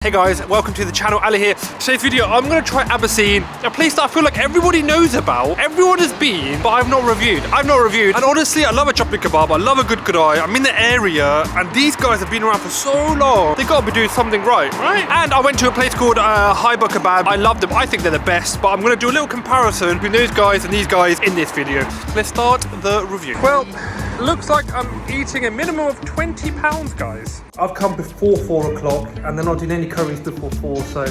Hey guys, welcome to the channel, Ali here. Today's video, I'm going to try Abaseen, a place that I feel like everybody knows about, everyone has been, but I've not reviewed. And honestly, I love a Chapli Kebab, I love a good kadai, I'm in the area, and these guys have been around for so long, they got to be doing something right? And I went to a place called Khyber Kebab. I love them, I think they're the best, but I'm going to do a little comparison between those guys and these guys in this video. Let's start the review. Well, looks like I'm eating a minimum of 20 pounds, guys. I've come before 4 o'clock and they're not doing any curries before 4, so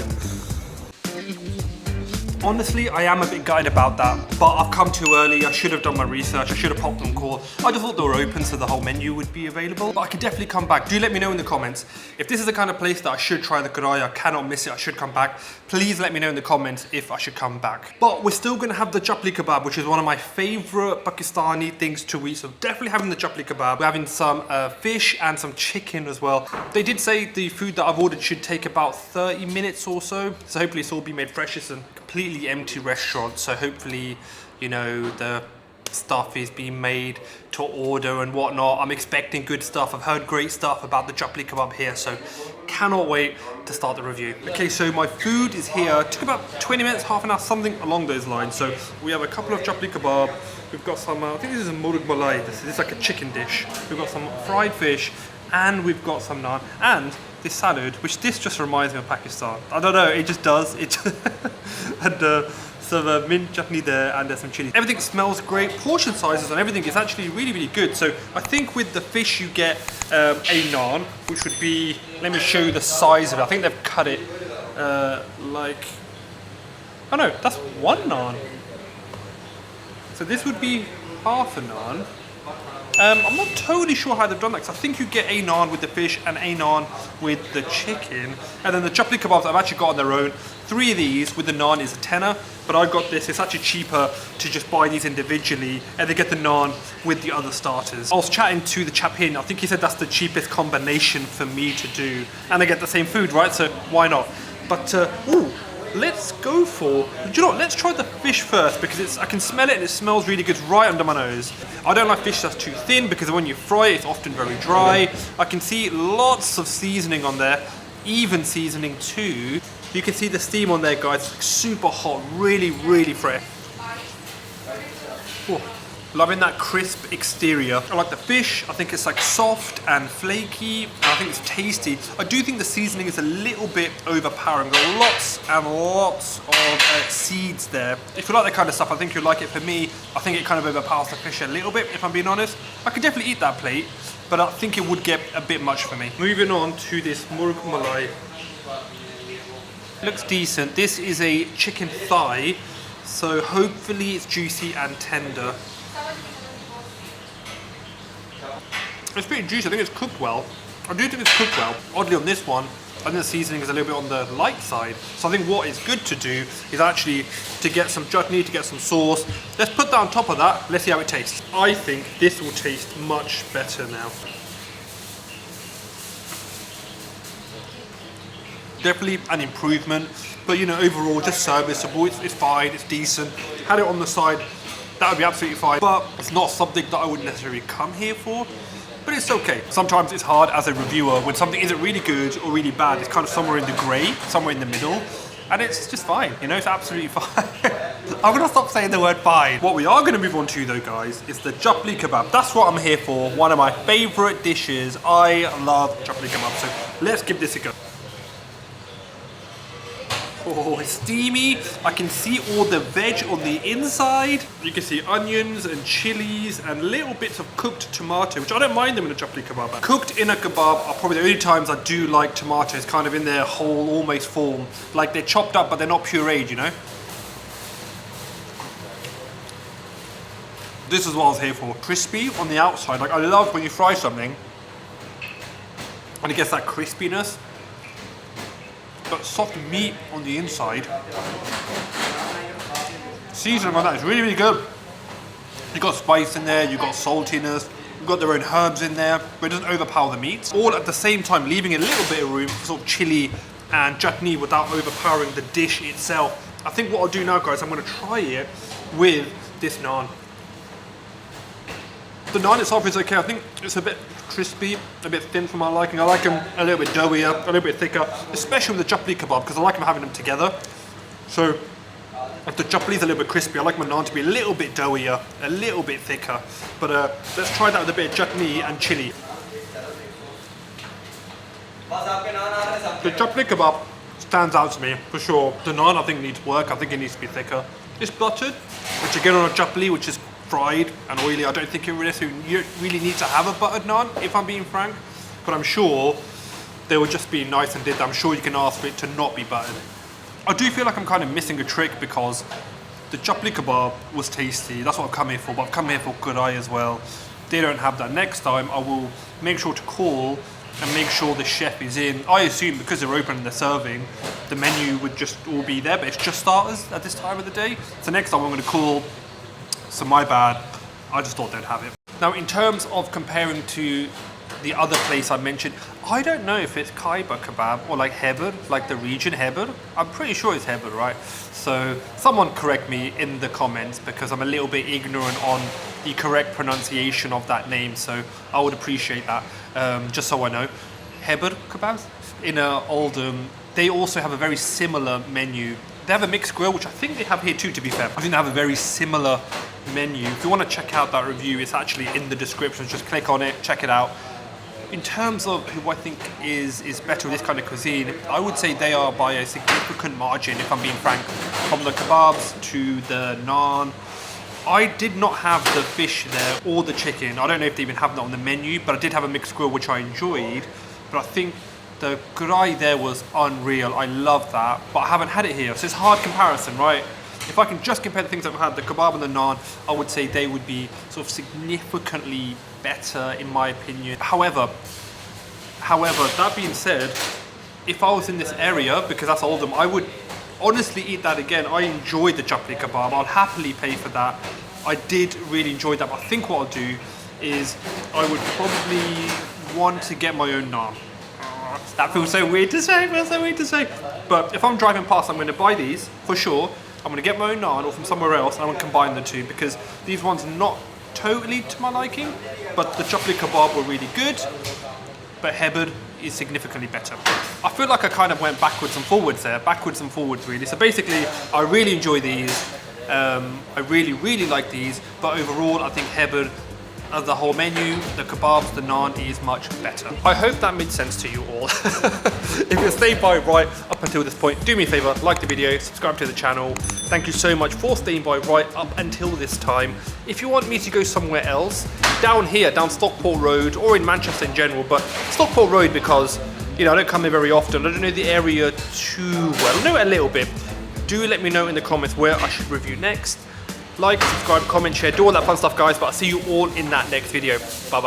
honestly, I am a bit gutted about that, but I've come too early. I should have done my research. I should have popped on call. I just thought they were open so the whole menu would be available, but I could definitely come back. Do let me know in the comments if this is the kind of place that I should try the kadai. I cannot miss it. I should come back. Please let me know in the comments if I should come back. But we're still going to have the Chapli Kebab, which is one of my favorite Pakistani things to eat. So definitely having the Chapli Kebab. We're having some fish and some chicken as well. They did say the food that I've ordered should take about 30 minutes or so. So hopefully it's all be made fresh. It's a completely empty restaurant. So hopefully, you know, the stuff is being made to order and whatnot. I'm expecting good stuff. I've heard great stuff about the Chapli Kebab here, so cannot wait to start the review. Okay, so my food is here. It took about 20 minutes, half an hour, something along those lines. So we have a couple of Chapli Kebab. We've got some, I think this is a murug malai. This is like a chicken dish. We've got some fried fish and we've got some naan and this salad, which this just reminds me of Pakistan. I don't know, it just does. It and some mint chutney there, and there's some chili. Everything smells great. Portion sizes and everything is actually really, really good. So I think with the fish you get a naan, which would be, let me show you the size of it. I think they've cut it like, oh no, that's one naan. So this would be half a naan. I'm not totally sure how they've done that, because I think you get a naan with the fish and a naan with the chicken. And then the Chapli Kebabs I've actually got on their own. 3 of these with the naan is a tenner, but I got this. It's actually cheaper to just buy these individually and they get the naan with the other starters. I was chatting to the chap here, I think he said that's the cheapest combination for me to do. And I get the same food, right? So why not? But, ooh. Let's go for, do you know what, let's try the fish first, because I can smell it and it smells really good right under my nose. I don't like fish that's too thin, because when you fry it, it's often very dry. I can see lots of seasoning on there, even seasoning too. You can see the steam on there, guys. It's like super hot, really, really fresh. Oh, loving that crisp exterior. I like the fish. I think it's like soft and flaky. And I think it's tasty. I do think the seasoning is a little bit overpowering. There are lots and lots of seeds there. If you like that kind of stuff, I think you'll like it. For me, I think it kind of overpowers the fish a little bit, if I'm being honest. I could definitely eat that plate, but I think it would get a bit much for me. Moving on to this murug malai. Looks decent. This is a chicken thigh, so hopefully it's juicy and tender. It's pretty juicy. I think it's cooked well. I do think it's cooked well. Oddly on this one, I think the seasoning is a little bit on the light side. So I think what is good to do is actually to get some chutney, to get some sauce. Let's put that on top of that. Let's see how it tastes. I think this will taste much better now. Definitely an improvement, but you know, overall just serviceable. It's fine, it's decent. Had it on the side, that would be absolutely fine, but it's not something that I would necessarily come here for. But it's okay. Sometimes it's hard as a reviewer when something isn't really good or really bad. It's kind of somewhere in the grey, somewhere in the middle, and it's just fine. You know, it's absolutely fine. I'm gonna stop saying the word fine. What we are gonna move on to though, guys, is the Chapli Kebab. That's what I'm here for. One of my favorite dishes. I love Chapli Kebab, so let's give this a go. Oh, it's steamy. I can see all the veg on the inside. You can see onions and chilies and little bits of cooked tomato, which I don't mind them in a Chapli Kebab. Cooked in a kebab are probably the only times I do like tomatoes kind of in their whole almost form. Like they're chopped up, but they're not pureed, you know? This is what I was here for. Crispy on the outside. Like I love when you fry something and it gets that crispiness. But soft meat on the inside. Seasoning on that is really, really good. You've got spice in there, you've got saltiness, you've got their own herbs in there, but it doesn't overpower the meat. All at the same time, leaving a little bit of room for sort of chili and chutney without overpowering the dish itself. I think what I'll do now, guys, I'm going to try it with this naan. The naan itself is okay. I think it's a bit crispy, a bit thin for my liking. I like them a little bit doughier, a little bit thicker, especially with the Chapli Kebab, because I like them having them together. So if the Chapli's a little bit crispy, I like my naan to be a little bit doughier, a little bit thicker. But let's try that with a bit of chutney and chili. The Chapli Kebab stands out to me, for sure. The naan I think needs work, I think it needs to be thicker. It's buttered, which again on a Chapli, which is fried and oily, I don't think you really need to have a buttered naan, if I'm being frank. But I'm sure they would just be nice and did that. I'm sure you can ask for it to not be buttered. I do feel like I'm kind of missing a trick because the Chapli Kebab was tasty, that's what I've come here for, but I've come here for good eye as well. They don't have that. Next time I will make sure to call and make sure the chef is in. I assume because they're open and they're serving, the menu would just all be there, but it's just starters at this time of the day. So next time I'm going to call, so my bad, I just thought they'd have it. Now in terms of comparing to the other place I mentioned, I don't know if it's Khyber Kebab or like Khyber, like the region Khyber. I'm pretty sure it's Khyber, right? So someone correct me in the comments because I'm a little bit ignorant on the correct pronunciation of that name, so I would appreciate that, just so I know. Khyber Kebabs in Oldham, they also have a very similar menu. They have a mixed grill, which I think they have here too, to be fair. I think they have a very similar menu. If you want to check out that review, it's actually in the description. Just click on it, check it out. In terms of who I think is better with this kind of cuisine, I would say they are by a significant margin, if I'm being frank. From the kebabs to the naan. I did not have the fish there or the chicken. I don't know if they even have that on the menu, but I did have a mixed grill, which I enjoyed. But I think the gulai there was unreal. I love that, but I haven't had it here. So it's a hard comparison, right? If I can just compare the things I've had, the kebab and the naan, I would say they would be sort of significantly better in my opinion. However, that being said, if I was in this area, because that's Oldham, I would honestly eat that again. I enjoyed the Chapli Kebab. I'll happily pay for that. I did really enjoy that, but I think what I'll do is I would probably want to get my own naan. That feels so weird to say, But if I'm driving past, I'm going to buy these for sure. I'm going to get my own naan or from somewhere else, and I'm going to combine the two because these ones are not totally to my liking, but the Chapli Kebab were really good, but Khyber is significantly better. I feel like I kind of went backwards and forwards really. So basically, I really enjoy these. I really like these, but overall, I think Khyber, as the whole menu, the kebabs, the naan is much better. I hope that made sense to you all. If you're staying by right up until this point, do me a favor, like the video, subscribe to the channel. Thank you so much for staying by right up until this time. If you want me to go somewhere else, down here, down Stockport Road, or in Manchester in general, but Stockport Road because, you know, I don't come here very often. I don't know the area too well. I know it a little bit. Do let me know in the comments where I should review next. Like, subscribe, comment, share, do all that fun stuff, guys. But I'll see you all in that next video. Bye.